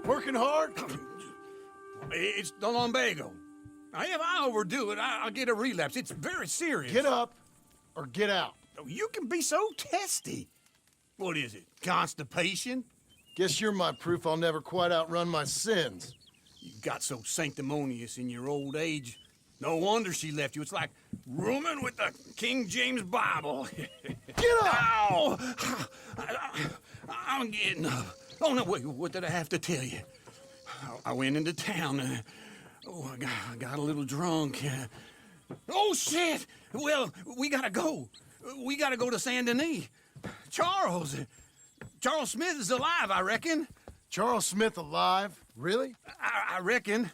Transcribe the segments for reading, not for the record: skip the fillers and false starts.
Working hard? It's the lumbago. Now, if I overdo it, I'll get a relapse. It's very serious. Get up or get out. You can be so testy. What is it, constipation? Guess you're my proof I'll never quite outrun my sins. You got so sanctimonious in your old age. No wonder she left you. It's like rooming with the King James Bible. Get up! Ow! I'm getting up. Oh, no, wait, what did I have to tell you? I went into town. I got a little drunk. Oh, shit! Well, we gotta go. We gotta go to Saint Denis. Charles Smith is alive, I reckon. Charles Smith alive? Really? I reckon.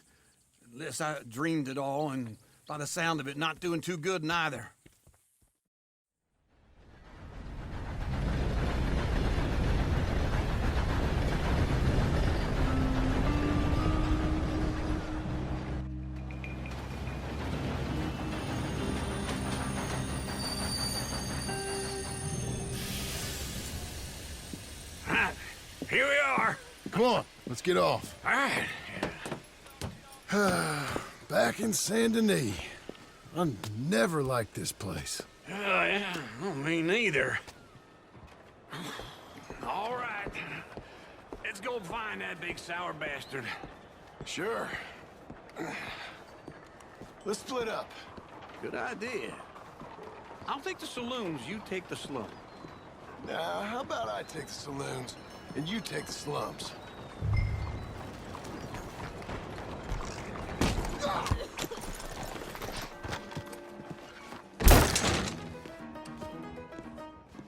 Unless I dreamed it all, and by the sound of it, not doing too good neither. Here we are. Come on, let's get off. All right. Back in Saint Denis. I never liked this place. Oh, yeah. Oh, me neither. All right. Let's go find that big sour bastard. Sure. Let's split up. Good idea. I'll take the saloons, you take the slum. Now, how about I take the saloons and you take the slums?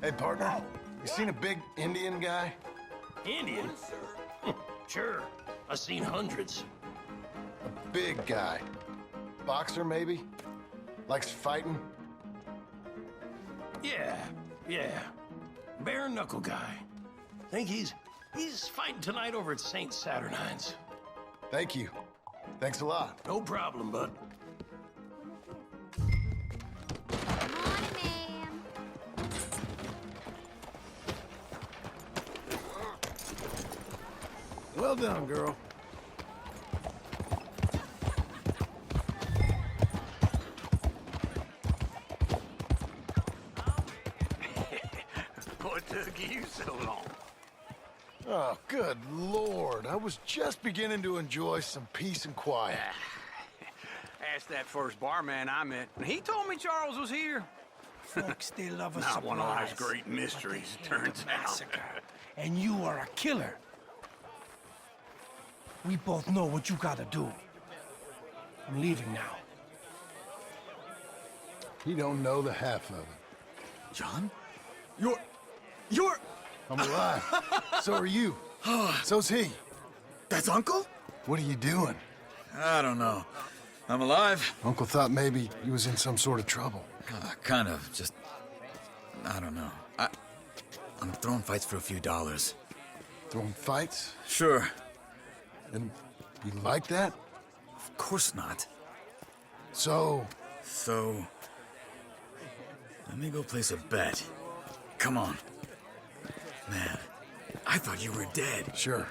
Hey, partner. You seen a big Indian guy? Indian? Sure. I've seen hundreds. A big guy. Boxer, maybe? Likes fighting? Yeah. Bare knuckle guy. Think he's fighting tonight over at St. Saturnine's. Thank you. Thanks a lot. No problem, bud. Well done, girl. What took you so long? Oh, good Lord. I was just beginning to enjoy some peace and quiet. Asked that first barman I met, and he told me Charles was here. Folks, they love a Not surprise. one of life's great mysteries, but they hate turns a out. massacre. And you are a killer. We both know what you gotta do. I'm leaving now. He don't know the half of it. John? You're... I'm alive. So are you. So's he. That's Uncle? What are you doing? I don't know. I'm alive. Uncle thought maybe he was in some sort of trouble. Kind of, just... I don't know. I'm throwing fights for a few dollars. Throwing fights? Sure. And you like that? Of course not. So, let me go place a bet. Come on. Man, I thought you were dead. sure.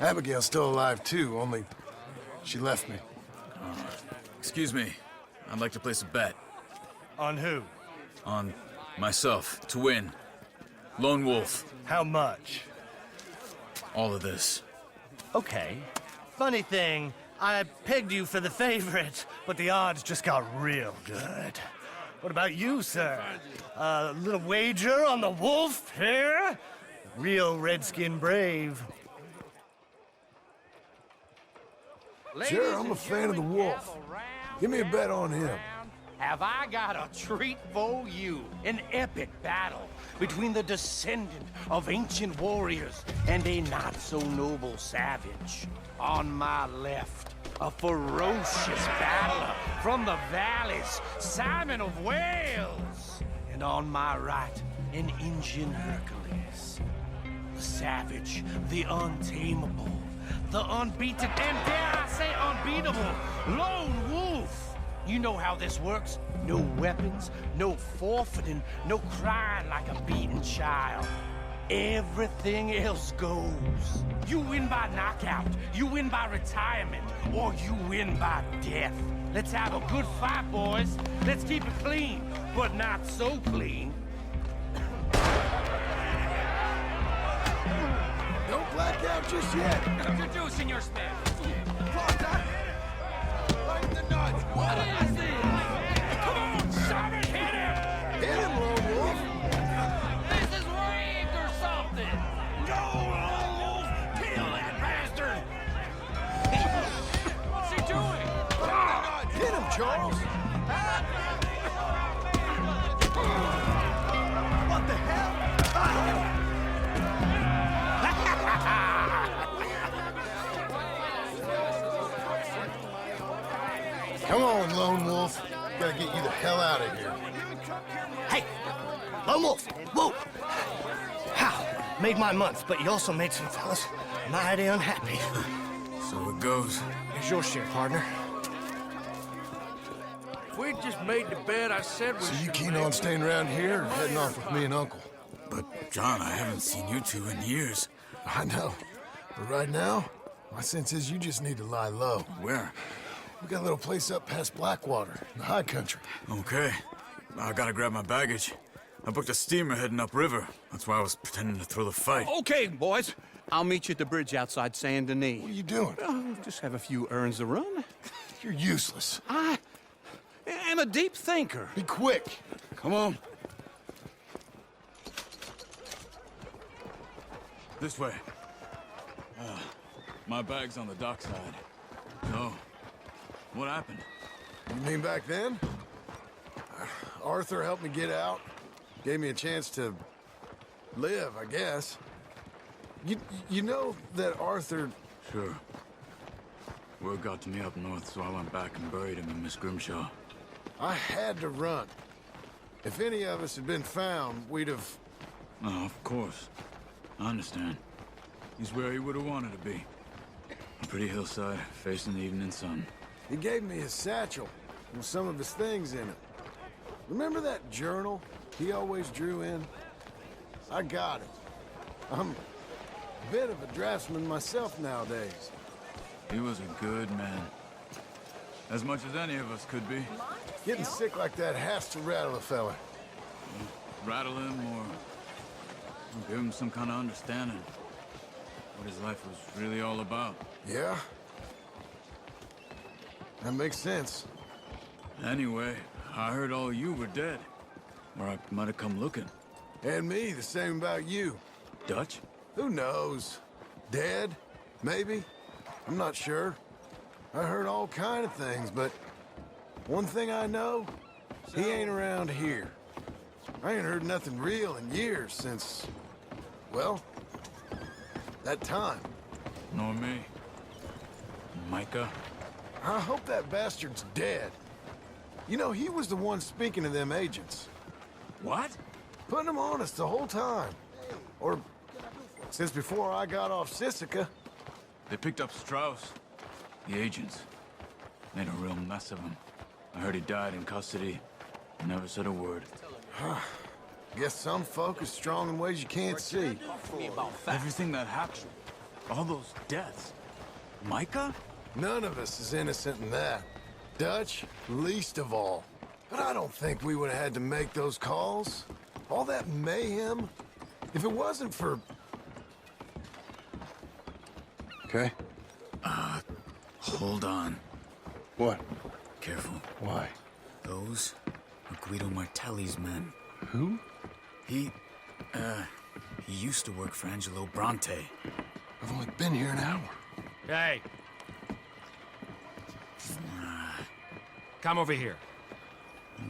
Abigail's still alive too, only she left me. Excuse me. I'd like to place a bet. On who? On myself, to win. Lone Wolf. How much? All of this. Okay. Funny thing, I pegged you for the favorite, but the odds just got real good. What about you, sir? A little wager on the wolf here? Real redskin brave. Sure, I'm a fan of the wolf. Give me a bet on him. Have I got a treat for you? An epic battle between the descendant of ancient warriors and a not-so-noble savage. On my left, a ferocious battler from the valleys, Simon of Wales. And on my right, an Indian Hercules. The savage, the untamable, the unbeaten, and dare I say unbeatable, Lone Wolf. You know how this works. No weapons, no forfeiting, no crying like a beaten child. everything else goes. You win by knockout, you win by retirement, or you win by death. Let's have a good fight, boys. Let's keep it clean, but not so clean. Don't black out just yet. Introducing your Smith. Lighten the nuts. What is this? Come on, shove it, hit him! Hit him, Lone Wolf. This is rigged or something! Go, Lone Wolf! Kill that bastard! What's he doing? Hit him, Charles. What the hell? Come on, Lone Wolf. Gotta get you the hell out of here. Hey, Lone Wolf, whoa! How? Made my month, but you also made some fellas mighty unhappy. So it goes. Here's your share, partner. If we'd just made the bed I said we So you should keen make. on staying around here or heading off with me and Uncle? But, John, I haven't seen you two in years. I know. But right now, my sense is you just need to lie low. Where? We got a little place up past Blackwater, in the high country. Okay. I gotta grab my baggage. I booked a steamer heading upriver. That's why I was pretending to throw the fight. Okay, boys. I'll meet you at the bridge outside Saint Denis. What are you doing? Oh, just have a few errands to run. You're useless. I am a deep thinker. Be quick. Come on. This way. My bag's on the dockside. So, what happened? You mean back then? Arthur helped me get out. Gave me a chance to live, I guess. You know that Arthur... Sure. Word got to me up north, so I went back and buried him in Miss Grimshaw. I had to run. If any of us had been found, we'd have... Oh, of course. I understand. He's where he would have wanted to be. A pretty hillside, facing the evening sun. He gave me his satchel with some of his things in it. Remember that journal he always drew in? I got it. I'm a bit of a draftsman myself nowadays. He was a good man. As much as any of us could be. Getting sick like that has to rattle a fella. Rattle him or give him some kind of understanding. What his life was really all about. Yeah? That makes sense. Anyway, I heard all you were dead. Or I might have come looking. And me, the same about you. Dutch? Who knows? Dead? Maybe? I'm not sure. I heard all kind of things, but one thing I know, he ain't around here. I ain't heard nothing real in years since, well, that time. Nor me. Micah? I hope that bastard's dead. You know, he was the one speaking to them agents. What? Putting them on us the whole time. Or since before I got off Sisika. They picked up Strauss. The agents. Made a real mess of him. I heard he died in custody. Never said a word. Guess some folk are strong in ways you can't see. Everything that happened. All those deaths. Micah? None of us is innocent in that. Dutch, least of all. But I don't think we would have had to make those calls. All that mayhem. If it wasn't for... Okay. Hold on. What? Careful. Why? Those are Guido Martelli's men. Who? He used to work for Angelo Bronte. I've only been here an hour. Hey. Come over here.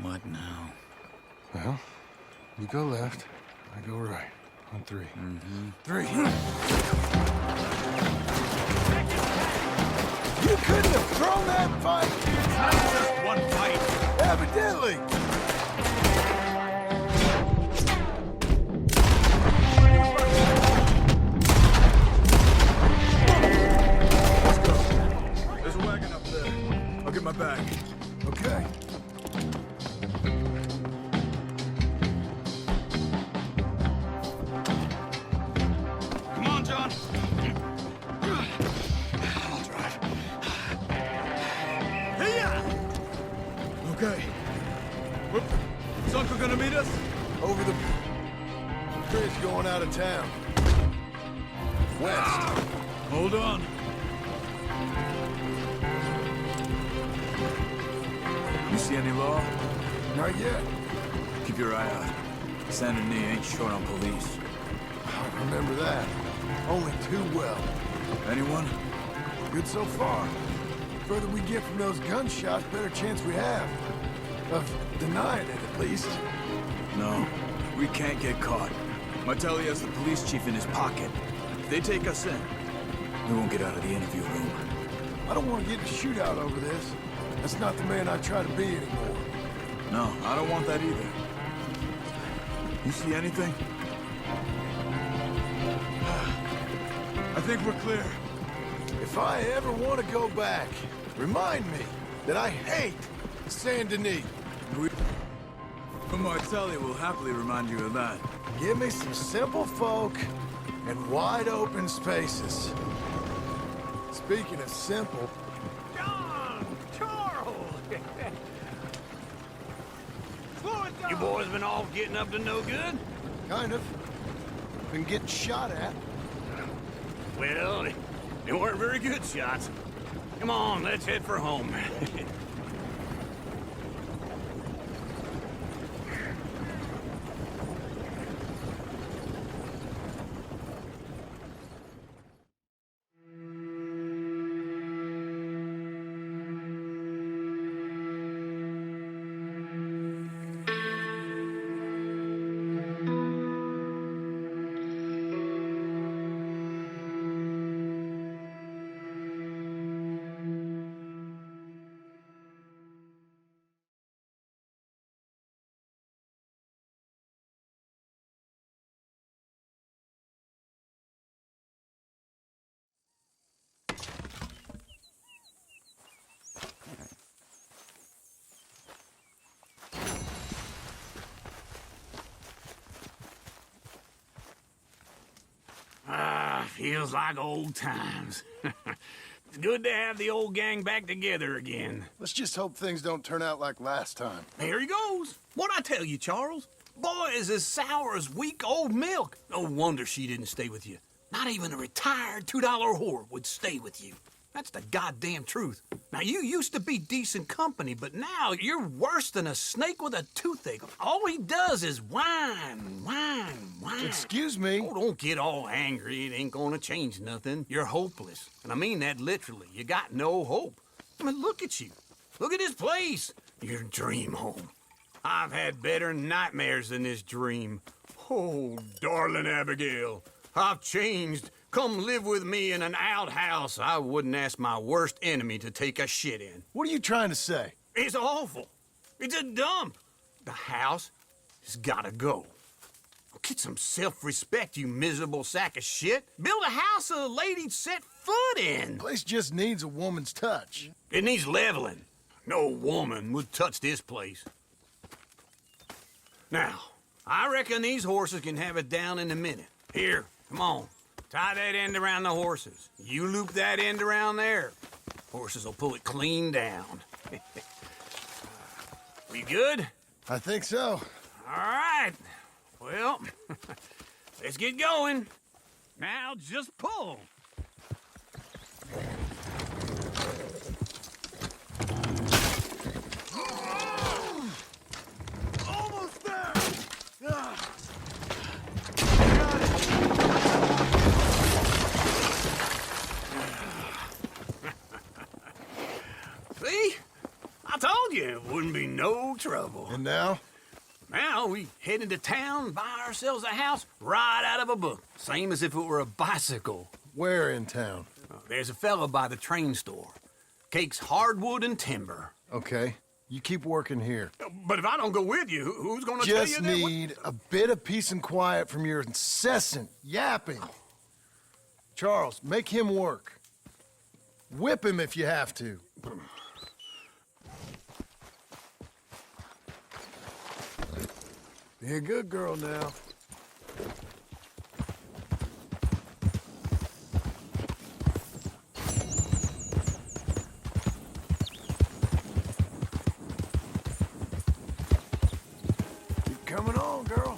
What now? Well, you go left, I go right. On three. Three. You couldn't have thrown that fight! One fight. Evidently! There's a wagon up there. I'll get my bag. Okay. over the bridge going out of town. West. Hold on. You see any law? Not yet. Keep your eye out. Saint Denis ain't short on police. I remember that. Only too well. Anyone? Good so far. Further we get from those gunshots, better chance we have. Of denying it, at least. No, we can't get caught. Martelli has the police chief in his pocket. If they take us in, we won't get out of the interview room. I don't want to get in a shootout over this. That's not the man I try to be anymore. No, I don't want that either. You see anything? I think we're clear. If I ever want to go back, remind me that I hate Saint Denis. Martelli will happily remind you of that. Give me some simple folk and wide open spaces. Speaking of simple, John! Charles! You boys been all getting up to no good? kind of. Been getting shot at. Well, they weren't very good shots. Come on, let's head for home. Feels like old times. It's good to have the old gang back together again. Let's just hope things don't turn out like last time. There he goes. What'd I tell you, Charles? Boy is as sour as weak old milk. No wonder she didn't stay with you. Not even a retired $2 whore would stay with you. That's the goddamn truth. Now, you used to be decent company, but now you're worse than a snake with a toothache. All he does is whine, whine, whine. Excuse me. Oh, don't get all angry. It ain't gonna change nothing. You're hopeless. And I mean that literally. You got no hope. I mean, look at you. Look at this place. Your dream home. I've had better nightmares than this dream. Oh, darling Abigail, I've changed. Come live with me in an outhouse I wouldn't ask my worst enemy to take a shit in. What are you trying to say? It's awful. It's a dump. The house has gotta go. Get some self-respect, you miserable sack of shit. Build a house a lady'd set foot in. Place just needs a woman's touch. It needs leveling. No woman would touch this place. Now, I reckon these horses can have it down in a minute. Here, come on. Tie that end around the horses. You loop that end around there. Horses will pull it clean down. We good? I think so. All right. Well, let's get going. Now just pull. Almost there! See? I told you it wouldn't be no trouble. And now? Now we head into town, buy ourselves a house right out of a book. Same as if it were a bicycle. Where in town? There's a fella by the train store. Cakes hardwood and timber. Okay. You keep working here. But if I don't go with you, who's gonna tell you Just that? need a bit of peace and quiet from your incessant yapping. Charles, make him work. Whip him if you have to. Be a good girl now. Keep coming on, girl.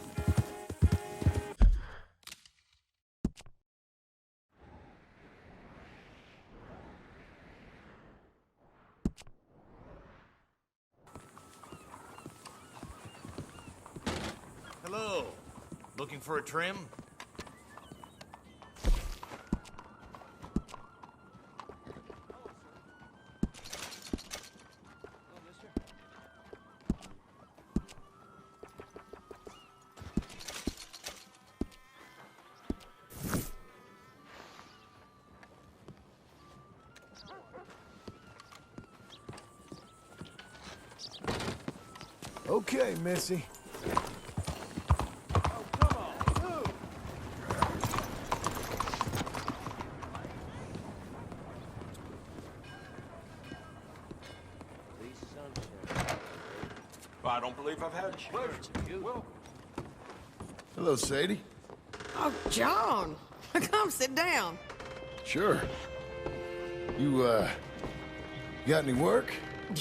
Hello. Looking for a trim? Okay, Missy. I don't believe I've had a pleasure. Well, Hello, Sadie. Oh, John, come sit down. Sure. You, got any work?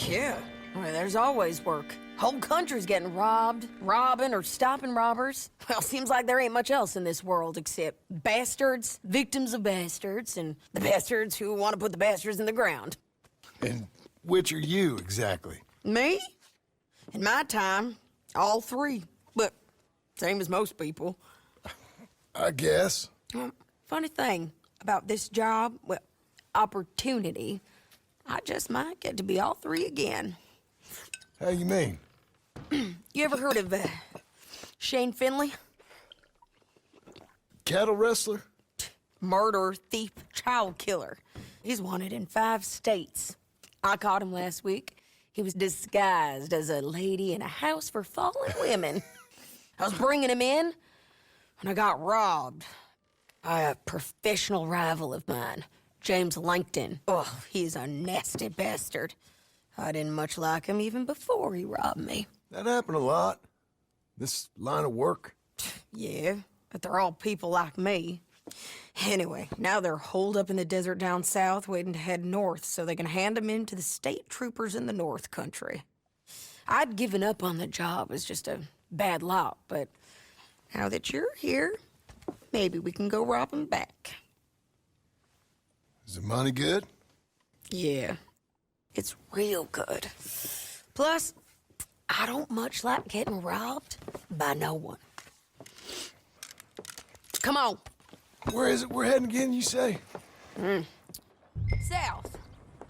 Yeah, well, there's always work. Whole country's getting robbed, robbing, or stopping robbers. Well, seems like there ain't much else in this world except bastards, victims of bastards, and the bastards who want to put the bastards in the ground. And which are you, exactly? Me? In my time, all three. But same as most people. I guess. Funny thing about this job, well, opportunity, I just might get to be all three again. How you mean? You ever heard of Shane Finley? Cattle wrestler? Murderer, thief, child killer. He's wanted in 5 states. I caught him last week. He was disguised as a lady in a house for fallen women. I was bringing him in, and I got robbed by a professional rival of mine, James Langton. Oh, he's a nasty bastard. I didn't much like him even before he robbed me. That happened a lot. This line of work. Yeah, but they're all people like me. Anyway, now they're holed up in the desert down south, waiting to head north so they can hand them in to the state troopers in the north country. I'd given up on the job as just a bad lot, but now that you're here, maybe we can go rob them back. Is the money good? Yeah, it's real good. Plus, I don't much like getting robbed by no one. Come on. Where is it we're heading again, you say? South.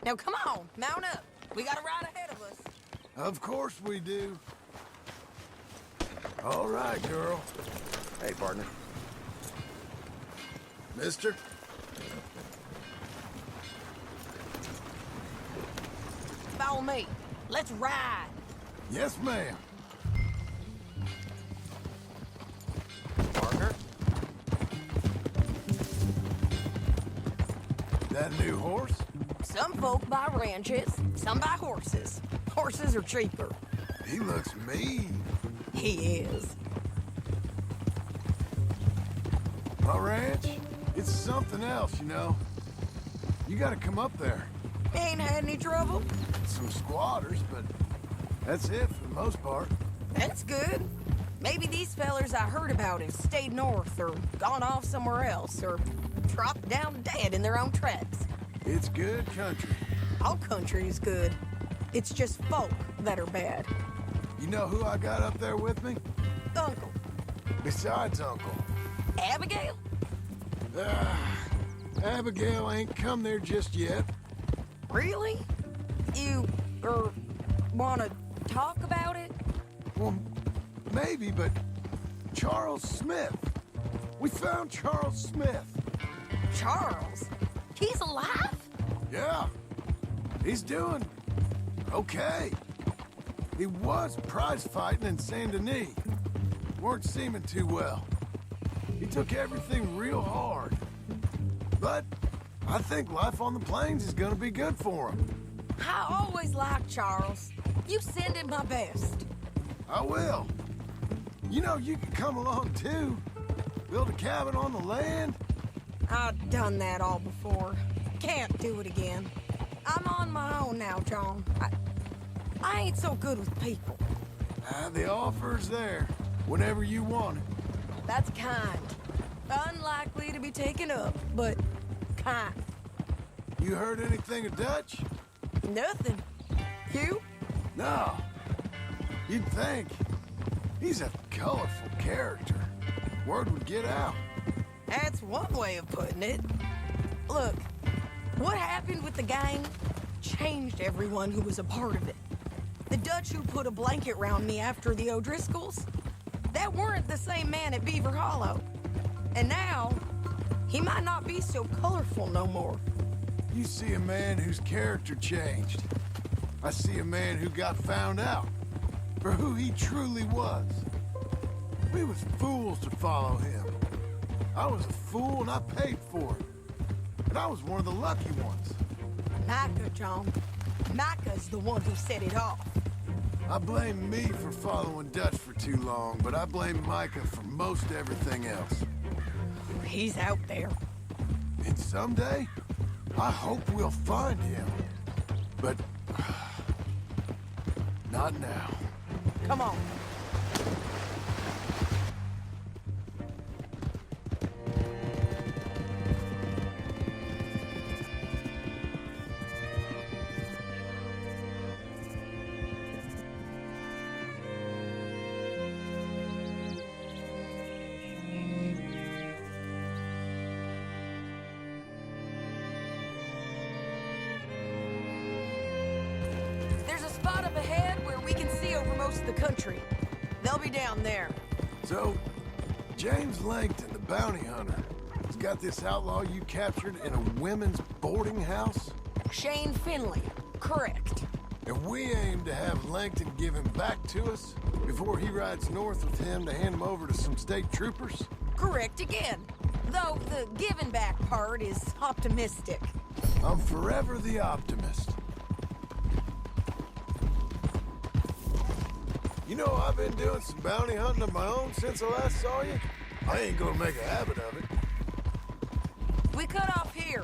Now come on, mount up. We got a ride ahead of us. Of course we do. All right, girl. Hey, partner. Mister? Follow me. Let's ride. Yes, ma'am. Partner? That new horse? Some folk buy ranches, some buy horses. Horses are cheaper. He looks mean. He is. My ranch? It's something else, you know. You gotta come up there. Ain't had any trouble? Some squatters, but that's it for the most part. That's good. Maybe these fellers I heard about have stayed north or gone off somewhere else or dropped down dead in their own tracks. It's good country. All country is good. It's just folk that are bad. You know who I got up there with me? Uncle. Besides Uncle. Abigail? Abigail ain't come there just yet. Really? You, wanna talk about it? Well, maybe, but Charles Smith. We found Charles Smith. Charles? He's alive? Yeah. He's doing okay. He was prize fighting in Saint Denis. Weren't seeming too well. He took everything real hard. But I think life on the plains is gonna be good for him. I always liked Charles. You send him my best. I will. You know, you can come along too. Build a cabin on the land. I've done that all before. Can't do it again. I'm on my own now, John. I ain't so good with people. The offer's there whenever you want it. That's kind. Unlikely to be taken up, but kind. You heard anything of Dutch? Nothing. You? No. You'd think. He's a colorful character. Word would get out. That's one way of putting it. Look, what happened with the gang changed everyone who was a part of it. The Dutch who put a blanket round me after the O'Driscolls, that weren't the same man at Beaver Hollow. And now, he might not be so colorful no more. You see a man whose character changed. I see a man who got found out for who he truly was. We was fools to follow him. I was a fool and I paid for it. But I was one of the lucky ones. Micah, John. Micah's the one who set it off. I blame me for following Dutch for too long, but I blame Micah for most everything else. He's out there. And someday, I hope we'll find him. But not now. Come on. There's a spot up ahead where we can see over most of the country. They'll be down there. So, James Langton, the bounty hunter, has got this outlaw you captured in a women's boarding house? Shane Finley. Correct. And we aim to have Langton give him back to us before he rides north with him to hand him over to some state troopers? Correct again. Though the giving back part is optimistic. I'm forever the optimist. You know, I've been doing some bounty hunting of my own since I last saw you. I ain't gonna make a habit of it. We cut off here.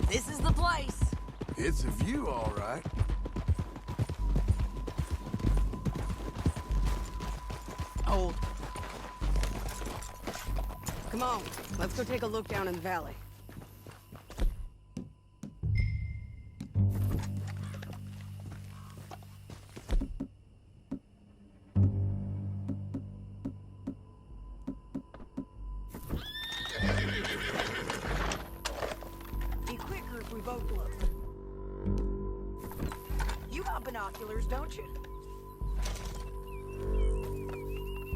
This is the place. It's a view, all right. Hold. Come on, let's go take a look down in the valley. Be quicker if we both look. You got binoculars, don't you?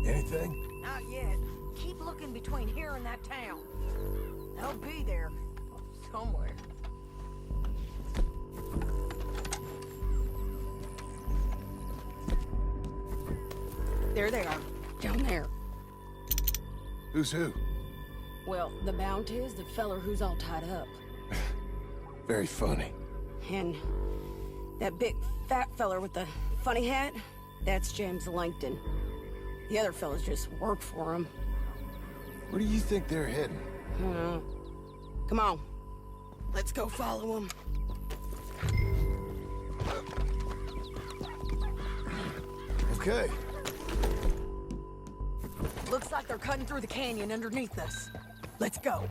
Anything? Not yet. Keep looking between here and that town. They'll be there. Somewhere. There they are. Down there. Who's who? Well, the bounty is the feller who's all tied up. Very funny. And that big fat feller with the funny hat, that's James Langton. The other fellas just work for him. Where do you think they're heading? Come on. Let's go follow him. Okay. Looks like they're cutting through the canyon underneath us. Let's go.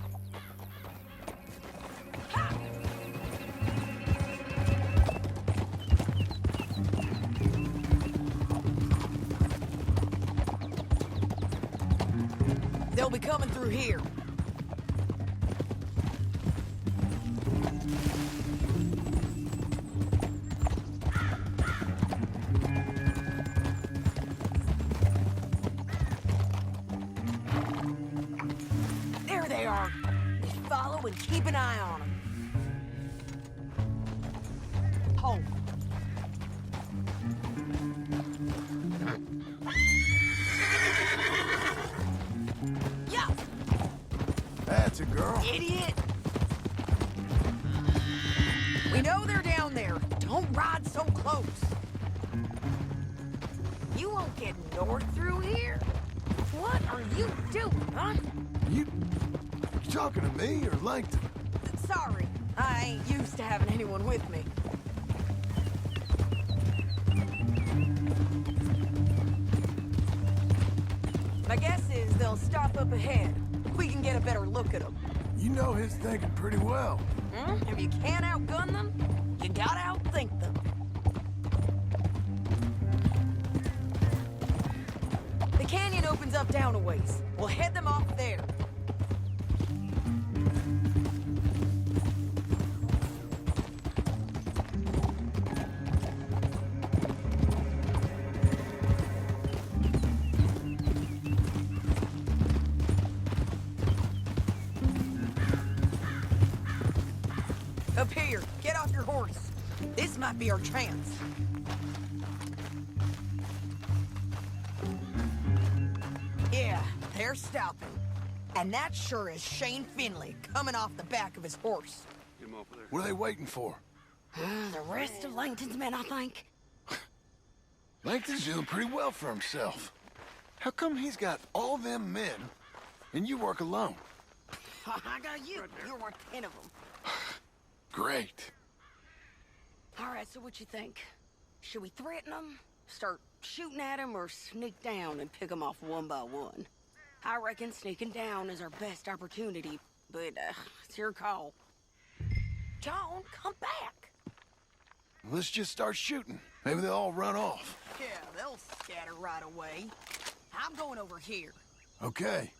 They'll be coming through here. There they are. Just follow and keep an eye on them. Hold. Yeah. That's a girl. Idiot! We know they're down there. Don't ride so close. You won't get north through here. What are you doing, huh? You talking to me or Langton? Sorry, I ain't used to having anyone with me. My guess is they'll stop up ahead. We can get a better look at them. You know his thinking pretty well. If you can't outgun them, you gotta outthink them. The canyon opens up down a ways. We'll head them off there. Up here, get off your horse. This might be our chance. Yeah, they're stopping. And that sure is Shane Finley coming off the back of his horse. What are they waiting for? The rest of Langton's men, I think. Langton's doing pretty well for himself. How come he's got all them men, and you work alone? I got you. You're worth 10 of them. Great. All right, so what you think? Should we threaten them, start shooting at them, or sneak down and pick them off one by one? I reckon sneaking down is our best opportunity, but it's your call. John, come back. Let's just start shooting. Maybe they'll all run off. Yeah, they'll scatter right away. I'm going over here. Okay.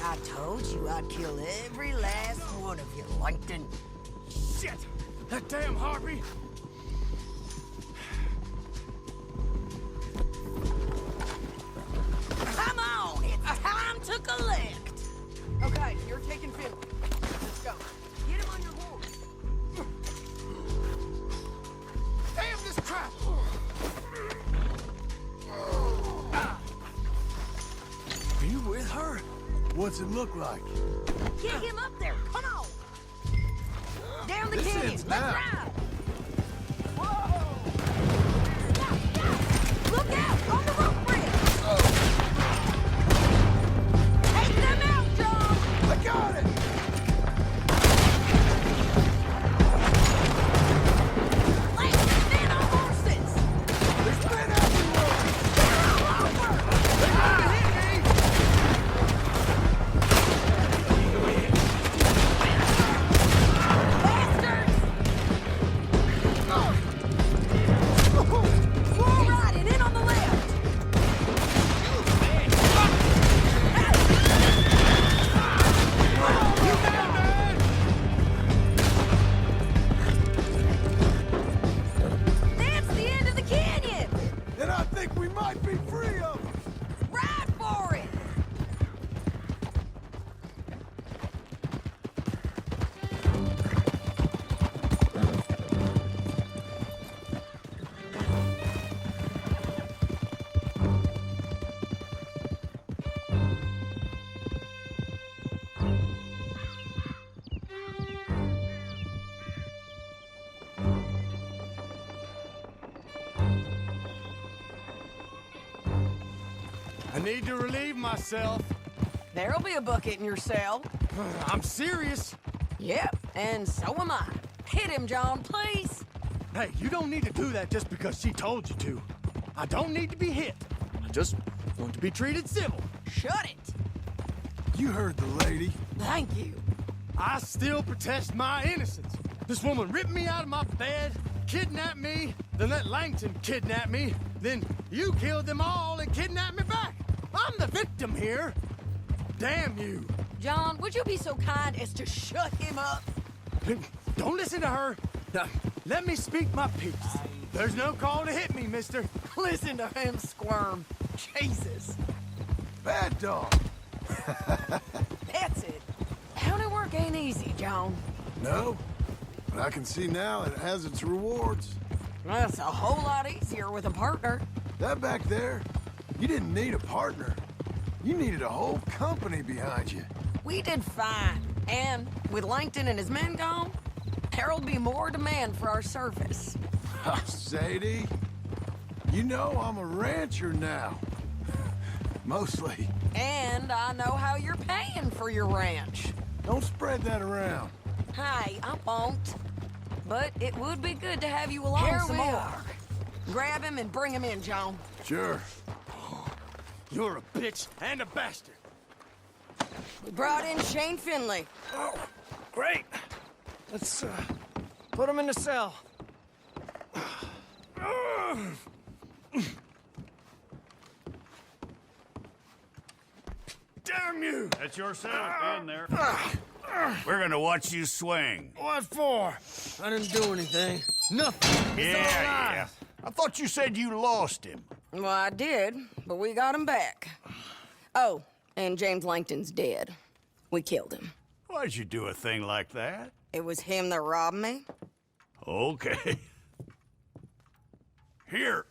I told you I'd kill every last one of you, Langton. Shit! That damn harpy! Come on, it's time to collect. Okay, you're taking Phil. Let's go. Get him on your horse. Damn this trap! Are you with her? What's it look like? Get him up there. Come on. Down the This canyon. ends Let's now. ride. Whoa! Look out! On the rope bridge. Take them out, John. I got it! Let's spin our horses. There's men everywhere! They're all over. They can hit me! I need to relieve myself. There'll be a bucket in your cell. I'm serious. Yep, and so am I. Hit him, John, please. Hey, you don't need to do that just because she told you to. I don't need to be hit. I just want to be treated civil. Shut it. You heard the lady. Thank you. I still protest my innocence. This woman ripped me out of my bed, kidnapped me, then let Langton kidnap me, then you killed them all and kidnapped me back. I'm the victim here. Damn you. John, would you be so kind as to shut him up? Don't listen to her. Now, let me speak my piece. There's no call to hit me, mister. Listen to him squirm. Jesus. Bad dog. That's it. County work ain't easy, John. No, but I can see now it has its rewards. That's a whole lot easier with a partner. That back there, you didn't need a partner. You needed a whole company behind you. We did fine. And with Langton and his men gone, there'll be more demand for our service. Sadie, you know I'm a rancher now. Mostly. And I know how you're paying for your ranch. Don't spread that around. Hey, I won't. But it would be good to have you along Here some we more. are. Grab him and bring him in, John. Sure. You're a bitch and a bastard. We brought in Shane Finley. Oh, great. Let's put him in the cell. Damn you! That's your cell. In there. We're gonna watch you swing. What for? I didn't do anything. Nothing. It's all Yeah. lies. I thought you said you lost him. Well, I did, but we got him back. Oh, and James Langton's dead. We killed him. Why'd you do a thing like that? It was him that robbed me. Okay. Here.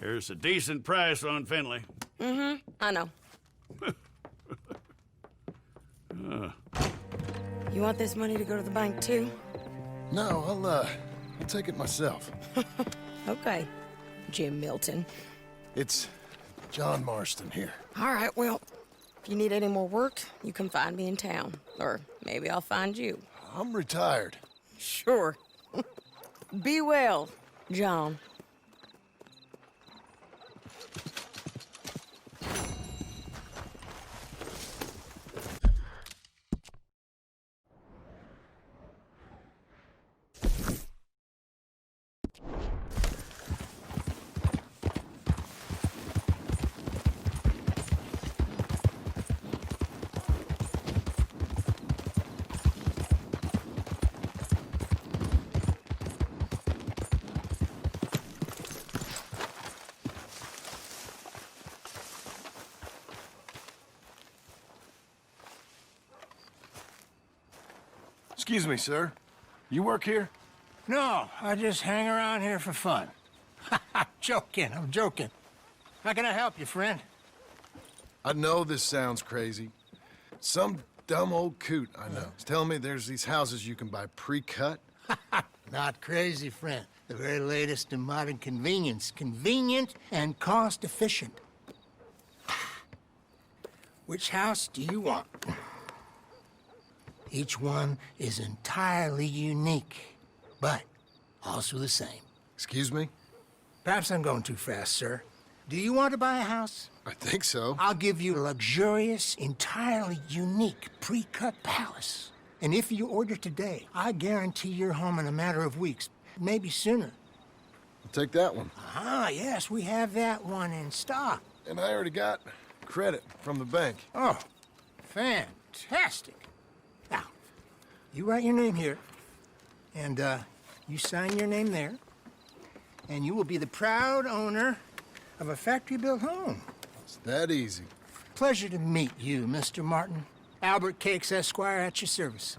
Here's a decent price on Finley. I know. You want this money to go to the bank, too? No, I'll take it myself. Okay, Jim Milton. It's John Marston here. All right, well, if you need any more work, you can find me in town. Or maybe I'll find you. I'm retired. Sure. Be well, John. Excuse me, sir. You work here? No, I just hang around here for fun. I'm joking. How can I help you, friend? I know this sounds crazy. Some dumb old coot I know is telling me there's these houses you can buy pre-cut. Not crazy, friend. The very latest in modern convenience. Convenient and cost-efficient. Which house do you want? Each one is entirely unique, but also the same. Excuse me? Perhaps I'm going too fast, sir. Do you want to buy a house? I think so. I'll give you a luxurious, entirely unique pre-cut palace. And if you order today, I guarantee you're home in a matter of weeks, maybe sooner. I'll take that one. Ah, yes, we have that one in stock. And I already got credit from the bank. Oh, fantastic. Now, you write your name here, and you sign your name there, and you will be the proud owner of a factory-built home. It's that easy. Pleasure to meet you, Mr. Martin. Albert Cakes, Esquire, at your service.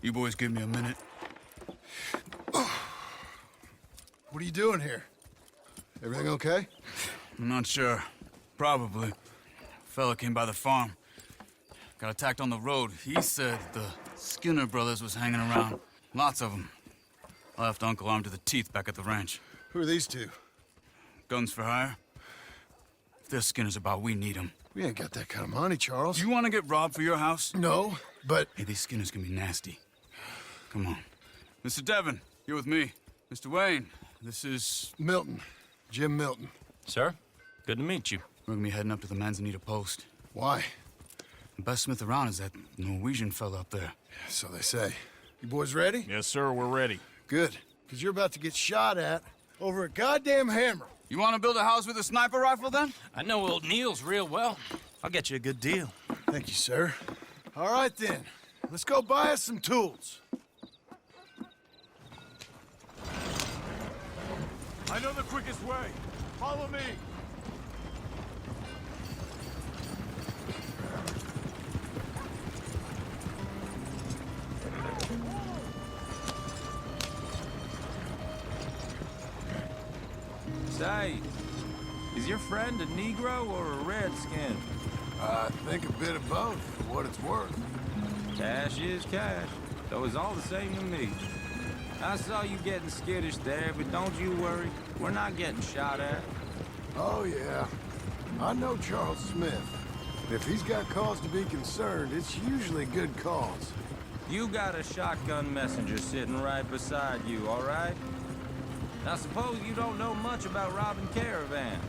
You boys give me a minute. What are you doing here? Everything okay? I'm not sure. Probably. Fella came by the farm. Got attacked on the road. He said the Skinner brothers was hanging around. Lots of them. I left Uncle armed to the teeth back at the ranch. Who are these two? Guns for hire. There's Skinner's about. We need him. We ain't got that kind of money, Charles. You want to get robbed for your house? No, but... Hey, these Skinners can be nasty. Come on. Mr. Devon, you're with me. Mr. Wayne, this is... Milton. Jim Milton. Sir, good to meet you. We're gonna be heading up to the Manzanita post. Why? The best smith around is that Norwegian fella up there. So they say. You boys ready? Yes, sir, we're ready. Good. Because you're about to get shot at over a goddamn hammer. You want to build a house with a sniper rifle, then? I know old Neil's real well. I'll get you a good deal. Thank you, sir. All right, then. Let's go buy us some tools. I know the quickest way. Follow me. Say, is your friend a Negro or a Redskin? I think a bit of both, for what it's worth. Cash is cash, though it's all the same to me. I saw you getting skittish there, but don't you worry. We're not getting shot at. Oh, yeah. I know Charles Smith. If he's got cause to be concerned, it's usually good cause. You got a shotgun messenger sitting right beside you, all right? Now suppose you don't know much about robbing caravans.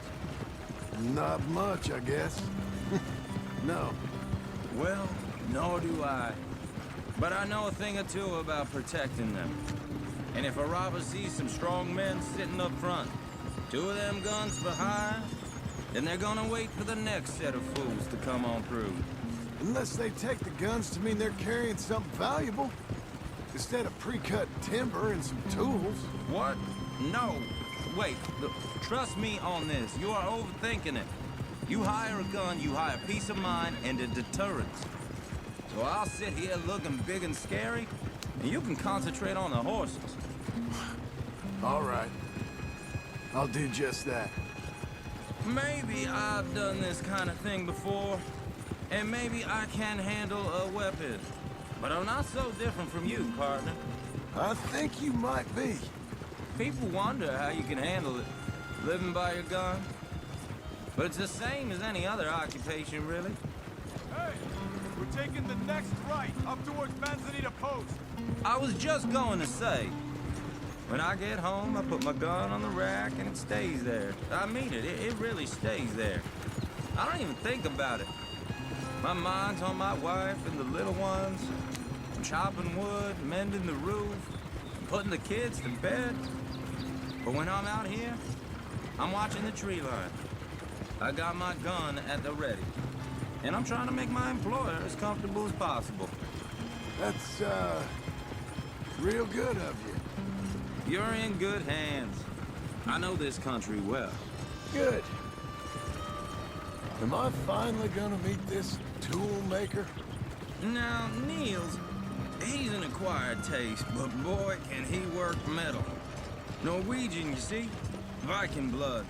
Not much, I guess. No. Well, nor do I. But I know a thing or two about protecting them. And if a robber sees some strong men sitting up front, 2 of them guns behind, then they're gonna wait for the next set of fools to come on through. Unless they take the guns to mean they're carrying something valuable. Instead of pre-cut timber and some tools. What? No. Wait, look, trust me on this. You are overthinking it. You hire a gun, you hire peace of mind and a deterrence. So I'll sit here looking big and scary, and you can concentrate on the horses. All right. I'll do just that. Maybe I've done this kind of thing before, and maybe I can handle a weapon. But I'm not so different from you, partner. I think you might be. People wonder how you can handle it, living by your gun. But it's the same as any other occupation, really. Hey, we're taking the next right, up towards Manzanita Post. I was just going to say, when I get home, I put my gun on the rack and it stays there. I mean it, it really stays there. I don't even think about it. My mind's on my wife and the little ones. I'm chopping wood, mending the roof, putting the kids to bed. But when I'm out here, I'm watching the tree line. I got my gun at the ready. And I'm trying to make my employer as comfortable as possible. That's, real good of you. You're in good hands. I know this country well. Good. Am I finally gonna meet this tool maker? Now, Niels, he's an acquired taste, but boy, can he work metal. Norwegian, you see? Viking blood.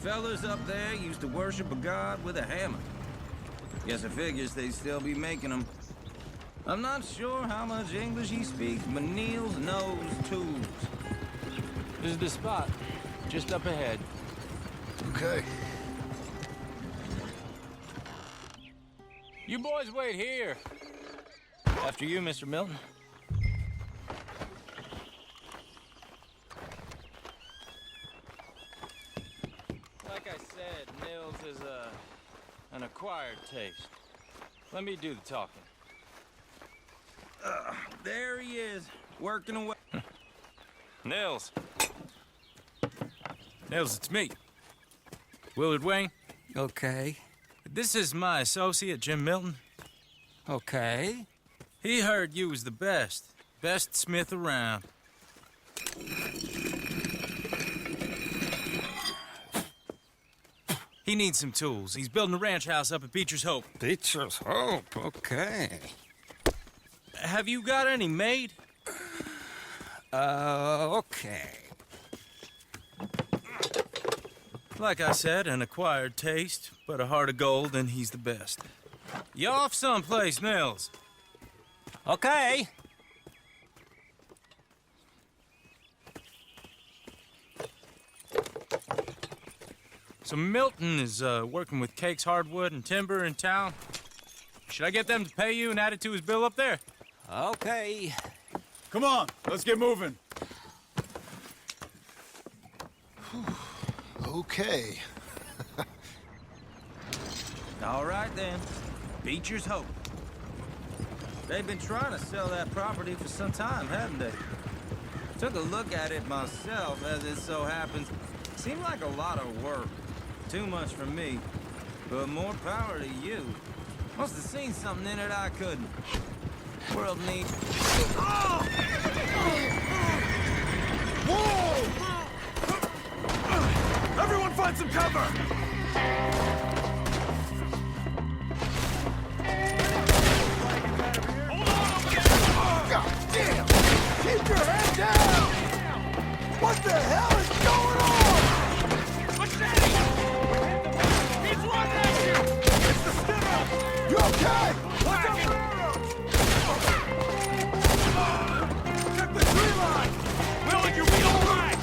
Fellas up there used to worship a god with a hammer. Guess I figures they'd still be making them. I'm not sure how much English he speaks, but Niels knows tools. This is the spot, just up ahead. Okay. You boys wait here. After you, Mr. Milton. Like I said, Nils is an acquired taste. Let me do the talking. There he is, working away. Nils. Nils, it's me. Willard Wayne. Okay. This is my associate, Jim Milton. Okay. He heard you was the best. Best smith around. He needs some tools. He's building a ranch house up at Beecher's Hope. Beecher's Hope, okay. Have you got any made? Okay. Like I said, an acquired taste, but a heart of gold, and he's the best. You off someplace, Nils? Okay. So Milton is working with Cakes Hardwood and Timber in town. Should I get them to pay you and add it to his bill up there? Okay. Come on, let's get moving. Okay. All right, then. Beecher's Hope. They've been trying to sell that property for some time, haven't they? Took a look at it myself, as it so happens. Seemed like a lot of work. Too much for me. But more power to you. Must have seen something in it I couldn't. World needs... Whoa! Everyone find some cover! God damn! Keep your head down! What the hell is going on? He's running at you! It's the Skinner! You okay? Watch out for arrows! Check the tree line! Willard, you'll be all right!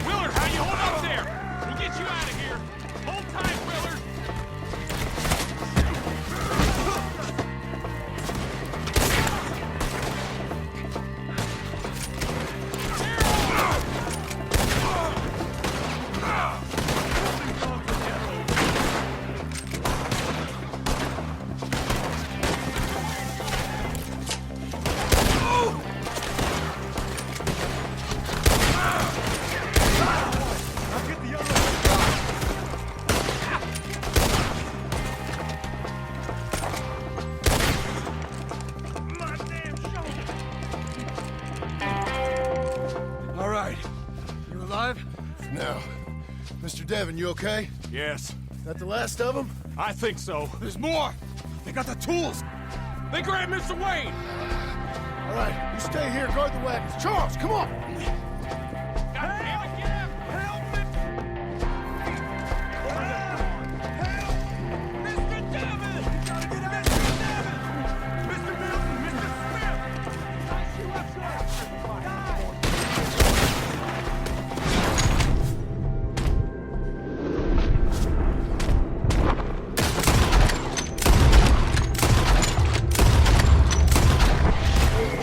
Willard, how you hold up there? We'll get you out of here! Hold tight, Willard! All right. You alive? No. Mr. Devon, you okay? Yes, That the last of them? I think so. There's more! They got the tools! They grabbed Mr. Wayne! All right, you stay here, guard the wagons. Charles, come on! God damn it, get him! Help me! Help! Mr. Devon! Mr. Devon! Mr. Milton! Mr. Smith! I shoot up,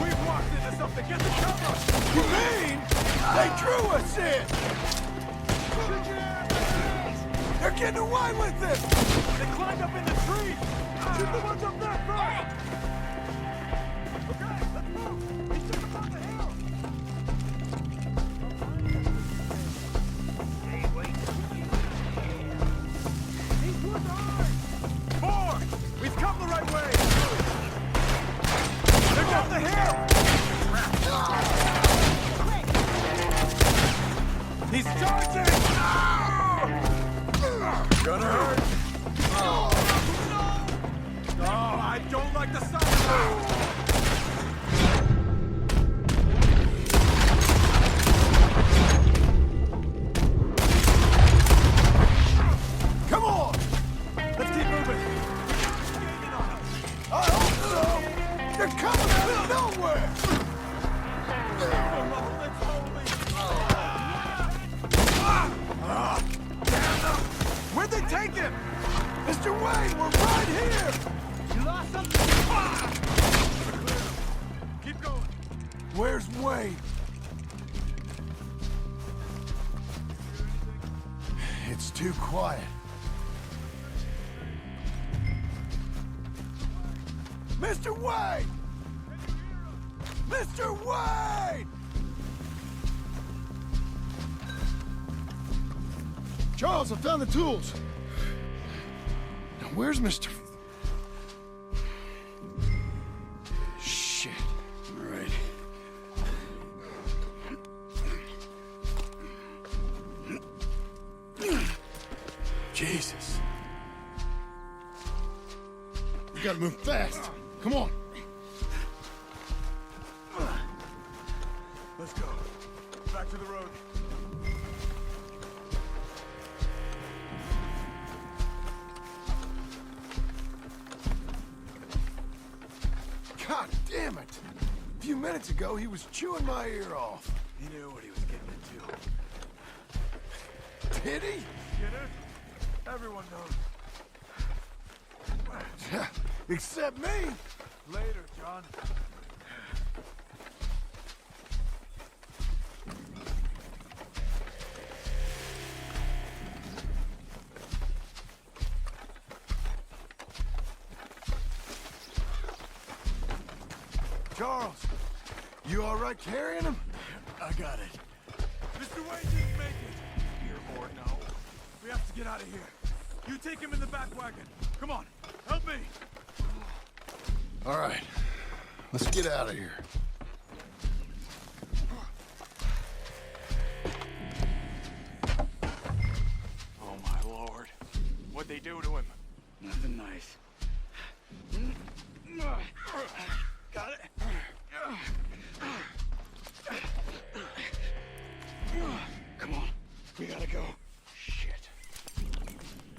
We've walked into something! Get the cover! You mean they drew us in? They're getting away with it! They climbed up in the trees! Shoot the ones up there first! Okay, let's move! He's taking up the hill! These woods are ours! Four! We've come the right way! They're down the hill! He's charging! Gonna hurt! Oh, I don't like the sound of that! Come on! Let's keep moving! I hope so! They're coming out of nowhere! Where'd they take him? Mr. Wayne, we're right here! You lost him? Keep going. Where's Wayne? It's too quiet. Mr. Wayne! Mr. Wayne! Charles, I found the tools. Now, where's Mr. Shit. All right. Jesus. We gotta move fast. Come on. Let's go. Back to the road. God damn it! A few minutes ago, he was chewing my ear off. He knew what he was getting into. Did he? Skinner? Everyone knows. Except me. Later, John. Charles, you all right carrying him? I got it. Mr. Wayne didn't make it. Here or no. We have to get out of here. You take him in the back wagon. Come on, help me. All right, let's get out of here. Oh, my Lord. What'd they do to him? Nothing nice. Got it? Come on, we gotta go. Shit.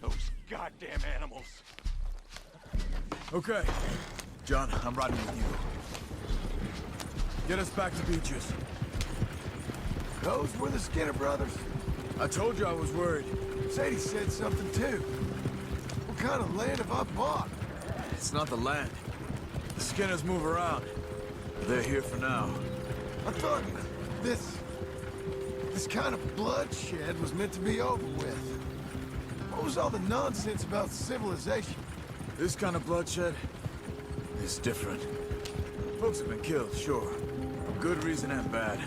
Those goddamn animals. Okay. John, I'm riding with you. Get us back to Beaches. Those were the Skinner brothers. I told you I was worried. Sadie said something too. What kind of land have I bought? It's not the land. The Skinners move around. They're here for now. I thought this kind of bloodshed was meant to be over with. What was all the nonsense about civilization? This kind of bloodshed is different. Folks have been killed, sure. For good reason and bad.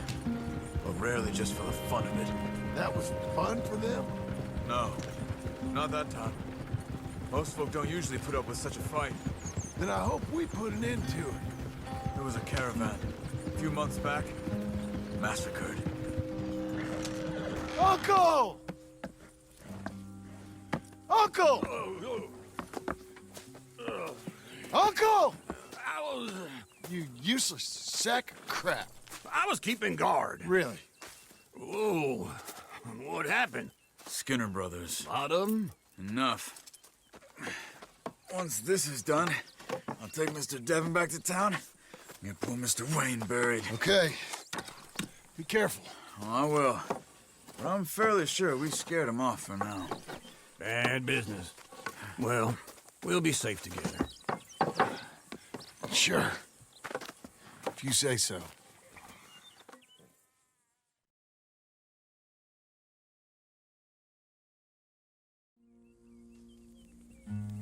But rarely just for the fun of it. That was fun for them? No, not that time. Most folk don't usually put up with such a fight. Then I hope we put an end to it. There was a caravan a few months back, massacred. Uncle! Uncle! Uncle! You useless sack of crap. I was keeping guard. Really? Whoa. What happened? Skinner brothers. Lot of them? Enough. Once this is done, I'll take Mr. Devon back to town and get poor Mr. Wayne buried. Okay. Be careful. Oh, I will. But I'm fairly sure we scared him off for now. Bad business. Well, we'll be safe together. Sure. If you say so.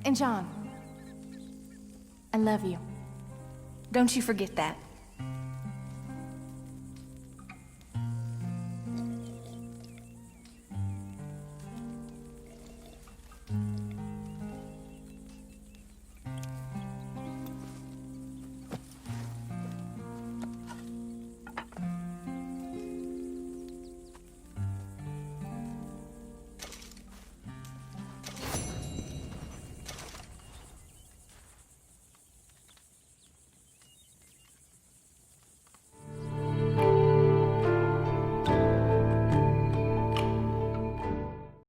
And John, I love you. Don't you forget that.